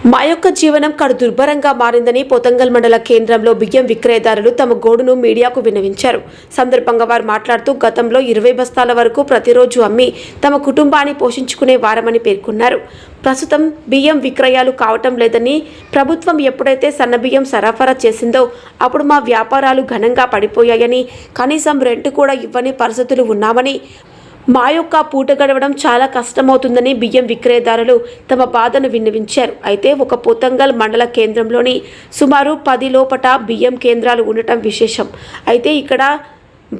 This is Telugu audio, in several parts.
మా యొక్క జీవనం కడు దుర్భరంగా మారిందని పోతంగల్ మండల కేంద్రంలో బియ్యం విక్రయదారులు తమ గోడును మీడియాకు విన్నవించారు. సందర్భంగా వారు మాట్లాడుతూ గతంలో 20 బస్తాల వరకు ప్రతిరోజు అమ్మి తమ కుటుంబాన్ని పోషించుకునే వారమని పేర్కొన్నారు. ప్రస్తుతం బియ్యం విక్రయాలు కావటం లేదని, ప్రభుత్వం ఎప్పుడైతే సన్నబియ్యం సరఫరా చేసిందో అప్పుడు మా వ్యాపారాలు ఘనంగా పడిపోయాయని, కనీసం రెంట్ కూడా ఇవ్వని పరిస్థితులు ఉన్నామని, మా యొక్క పూట గడవడం చాలా కష్టమవుతుందని బియ్యం విక్రయదారులు తమ బాధను విన్నవించారు. అయితే ఒక పోతంగల్ మండల కేంద్రంలోని సుమారు 10 లోపట బియ్యం కేంద్రాలు ఉండటం విశేషం. అయితే ఇక్కడ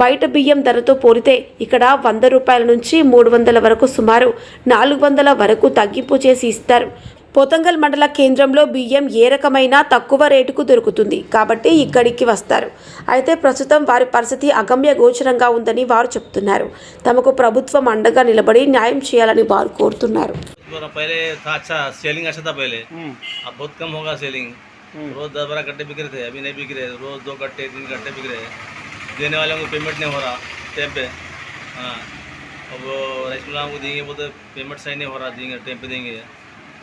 బయట బియ్యం ధరతో పోలితే ఇక్కడ 100 రూపాయల నుంచి 300 వరకు, సుమారు 400 వరకు తగ్గింపు చేసి ఇస్తారు. పోతంగల్ మండల కేంద్రంలో బియ్యం ఏ రకమైన తక్కువ రేటుకు దొరుకుతుంది కాబట్టి ఇక్కడికి వస్తారు. అయితే ప్రస్తుతం వారి పరిస్థితి అగమ్య గోచరంగా ఉందని వారు చెప్తున్నారు. తమకు ప్రభుత్వం అండగా నిలబడి న్యాయం చేయాలని వారు కోరుతున్నారు. पहले था अच्छा सेलिंग अच्छा था पहले, अब बहुत कम होगा सेलिंग। रोज 10-12 कट्टे बिक रहे थे, अभी नहीं बिक रहे। रोज 2 कट्टे 3 कट्टे बिक रहे। देने वाले को पेमेंट नहीं हो रहा टाइम पे। हाँ, अब वो राइस मिल को देंगे, बोलते पेमेंट सही नहीं हो रहा, देंगे टाइम पे देंगे,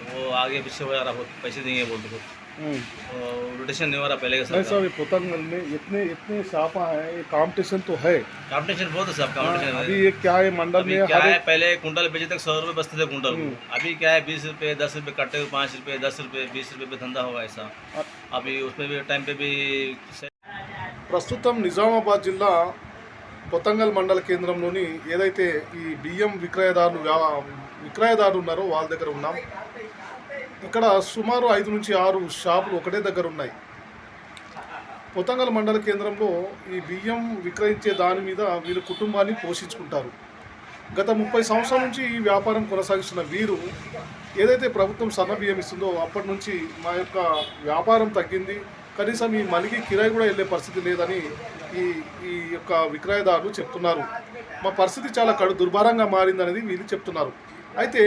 वो आगे पीछे हो जा रहा, पैसे देंगे बोलते कुछ रोटेशन नहीं हो रहा पहले के साथ। सर पोतंगल में इतने साफा है, ये कंपटीशन तो है, कंपटीशन बहुत है सब। कंपटीशन अभी ये क्या है मंडल में क्या है, पहले कुंटल बेचे तक 100 रुपये बचते थे कुंटल को। अभी क्या है 20 रुपये 10 रुपये कट्टे, 5 रुपये 10 रुपये 20 रुपये पे धंधा होगा ऐसा। अभी उसमें भी टाइम पे भी ప్రస్తుతం నిజామాబాద్ జిల్లా పొతంగల్ మండల కేంద్రంలోని ఏదైతే ఈ బియ్యం విక్రయదారులు ఉన్నారో వాళ్ళ దగ్గర ఉన్నాం. ఇక్కడ సుమారు 5 నుంచి 6 షాపులు ఒకటే దగ్గర ఉన్నాయి. పొతంగల్ మండల కేంద్రంలో ఈ బియ్యం విక్రయించే దాని మీద వీరు కుటుంబాన్ని పోషించుకుంటారు. గత 30 సంవత్సరాల నుంచి ఈ వ్యాపారం కొనసాగిస్తున్న వీరు ఏదైతే ప్రభుత్వం సన్న బియ్యం ఇస్తుందో అప్పటి నుంచి మా యొక్క వ్యాపారం తగ్గింది, కనీసం ఈ మలికి కిరాయి కూడా వెళ్ళే పరిస్థితి లేదని ఈ యొక్క విక్రయదారులు చెప్తున్నారు. మా పరిస్థితి చాలా కడు దుర్భరంగా మారిందనేది వీళ్ళు చెప్తున్నారు. అయితే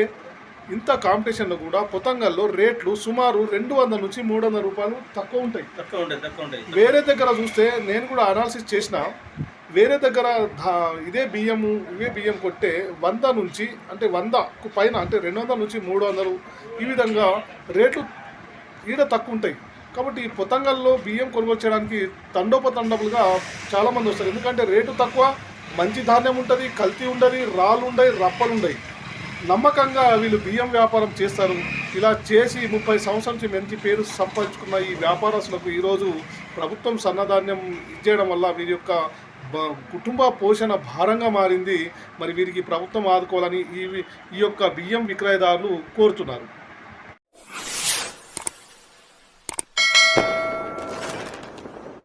ఇంత కాంపిటీషన్లో కూడా పొతంగల్లో రేట్లు సుమారు 200 నుంచి 300 రూపాయలు తక్కువ ఉంటాయి. వేరే దగ్గర చూస్తే నేను కూడా అనాలిసిస్ చేసిన, వేరే దగ్గర ఇవే బియ్యం కొట్టే 100 నుంచి అంటే 100కు పైన అంటే 200 నుంచి 300 ఈ విధంగా రేట్లు ఈడ తక్కువ ఉంటాయి. కాబట్టి ఈ పొతంగల్లో బియ్యం కొనుగోలు చేయడానికి తండోపతండపులుగా చాలామంది వస్తారు. ఎందుకంటే రేటు తక్కువ, మంచి ధాన్యం ఉంటుంది, కల్తీ ఉండదు, రాళ్ళు ఉండయి, రప్పలు ఉండయి. నమ్మకంగా వీళ్ళు బియ్యం వ్యాపారం చేస్తారు. ఇలా చేసి 30 సంవత్సరాల నుంచి మంచి పేరు సంపాదించుకున్న ఈ వ్యాపారస్తులకు ఈరోజు ప్రభుత్వం సన్నధాన్యం ఇచ్చేయడం వల్ల వీరి యొక్క కుటుంబ పోషణ భారంగా మారింది. మరి వీరికి ప్రభుత్వం ఆదుకోవాలని ఈ యొక్క బియ్యం విక్రయదారులు కోరుతున్నారు.